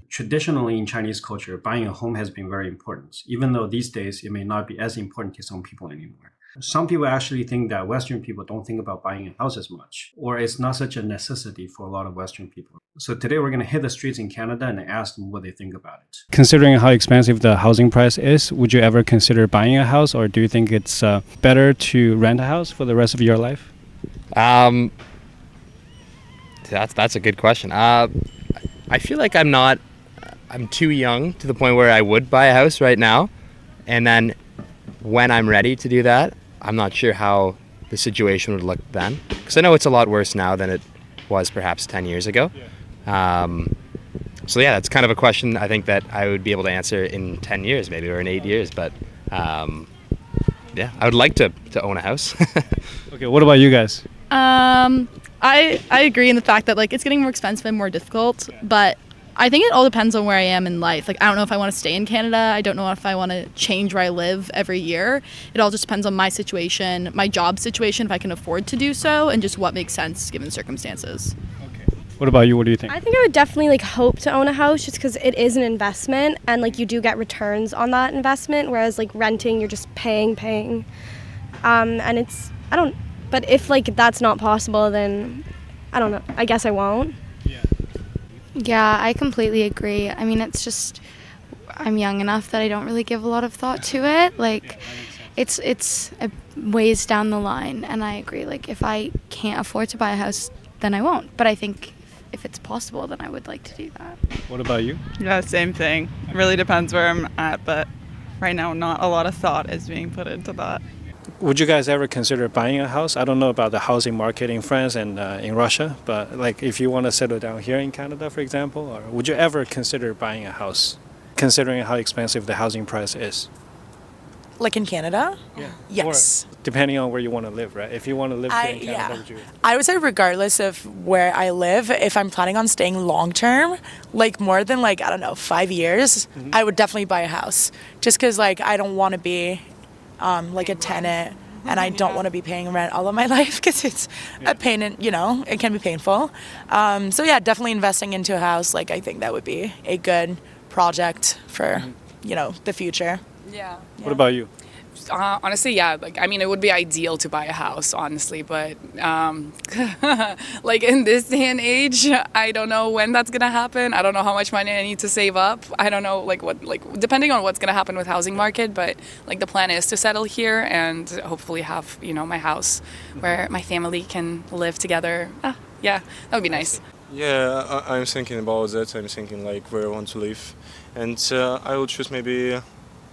Traditionally in Chinese culture, buying a home has been very important, even though these days it may not be as important to some people anymore. Some people actually think that Western people don't think about buying a house as much, or it's not such a necessity for a lot of Western people. So today we're going to hit the streets in Canada and ask them what they think about it. Considering how expensive the housing price is, would you ever consider buying a house, or do you think it's better to rent a house for the rest of your life? That's a good question. I feel like I'm too young to the point where I would buy a house right now. And then when I'm ready to do that, I'm not sure how the situation would look then. Because I know it's a lot worse now than it was perhaps 10 years ago. So yeah, that's kind of a question I think that I would be able to answer in 10 years maybe, or in 8 years. But yeah, I would like to own a house. Okay, what about you guys? I agree in the fact that like it's getting more expensive and more difficult, but I think it all depends on where I am in life. Like I don't know if I want to stay in Canada. I don't know if I want to change where I live every year. It all just depends on my situation, my job situation, if I can afford to do so, and just what makes sense given circumstances. Okay. What about you? What do you think? I think I would definitely like hope to own a house just because it is an investment and like you do get returns on that investment, whereas like renting you're just paying. And it's but if like that's not possible, then I don't know. I guess I won't. Yeah, I completely agree. I mean, it's just I'm young enough that I don't really give a lot of thought to it. Like it's a ways down the line, and I agree. Like if I can't afford to buy a house, then I won't. But I think if it's possible, then I would like to do that. What about you? Yeah, same thing. It really depends where I'm at, but right now not a lot of thought is being put into that. Would you guys ever consider buying a house? I don't know about the housing market in France and in Russia, but like if you want to settle down here in Canada, for example, or would you ever consider buying a house, considering how expensive the housing price is? Like in Canada? Yeah. Yes. Or depending on where you want to live, right? If you want to live here in Canada, would you? I would say regardless of where I live, if I'm planning on staying long term, like more than like, I don't know, 5 years, I would definitely buy a house. Just because like I don't want to be like a tenant, and I don't want to be paying rent all of my life because it's a pain, and it can be painful. So yeah, definitely investing into a house. Like I think that would be a good project for the future. Yeah. What about you? Honestly, yeah. Like, I mean, it would be ideal to buy a house, honestly, but like in this day and age, I don't know when that's gonna happen. I don't know how much money I need to save up. I don't know, depending on what's gonna happen with housing market. But like, the plan is to settle here and hopefully have my house where my family can live together. Yeah, that would be nice. Yeah, I'm thinking about that. I'm thinking like where I want to live, and I will choose maybe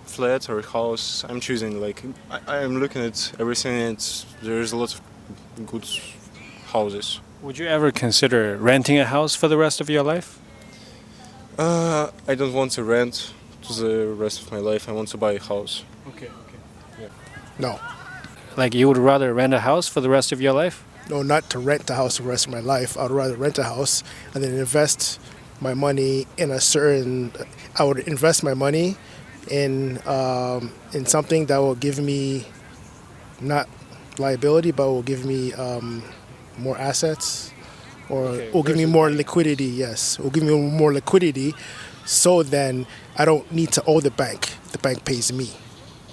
flat or house. I'm choosing like I'm looking at everything, and there's a lot of good houses. Would you ever consider renting a house for the rest of your life? I don't want to rent to the rest of my life. I want to buy a house. Okay. Yeah. No. Like you would rather rent a house for the rest of your life? No, not to rent the house for the rest of my life. I would rather rent a house and then invest my money in I would invest my money in something that will give me not liability, but will give me more assets, or will give me more liquidity. Yes, will give me more liquidity, so then I don't need to owe the bank. The bank pays me.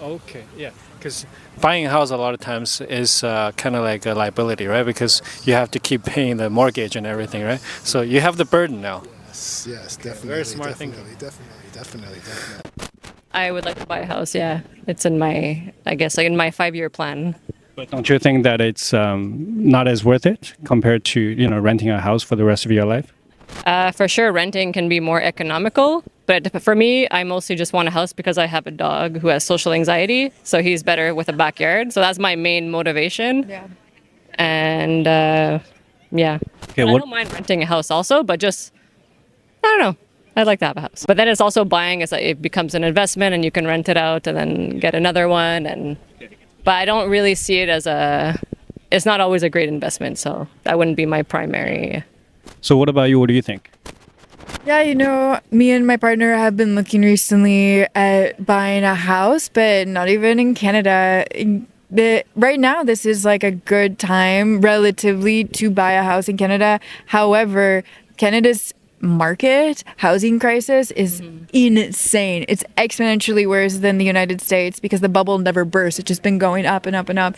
Okay, yeah, because buying a house a lot of times is kind of like a liability, right? Because you have to keep paying the mortgage and everything, right? So you have the burden now. Yes, definitely. Very smart thinking. Definitely. I would like to buy a house, yeah. It's in my 5-year plan. But don't you think that it's not as worth it compared to, renting a house for the rest of your life? For sure, renting can be more economical. But for me, I mostly just want a house because I have a dog who has social anxiety. So he's better with a backyard. So that's my main motivation. Yeah. And, yeah. Okay, I don't mind renting a house also, but just, I don't know. I'd like to have a house. But then it's also buying, it becomes an investment and you can rent it out and then get another one. But I don't really see it as it's not always a great investment. So that wouldn't be my primary. So what about you? What do you think? Yeah, me and my partner have been looking recently at buying a house, but not even in Canada. right now this is like a good time relatively to buy a house in Canada. However, Canada's housing crisis is insane. It's exponentially worse than the United States because the bubble never burst. It's just been going up and up and up.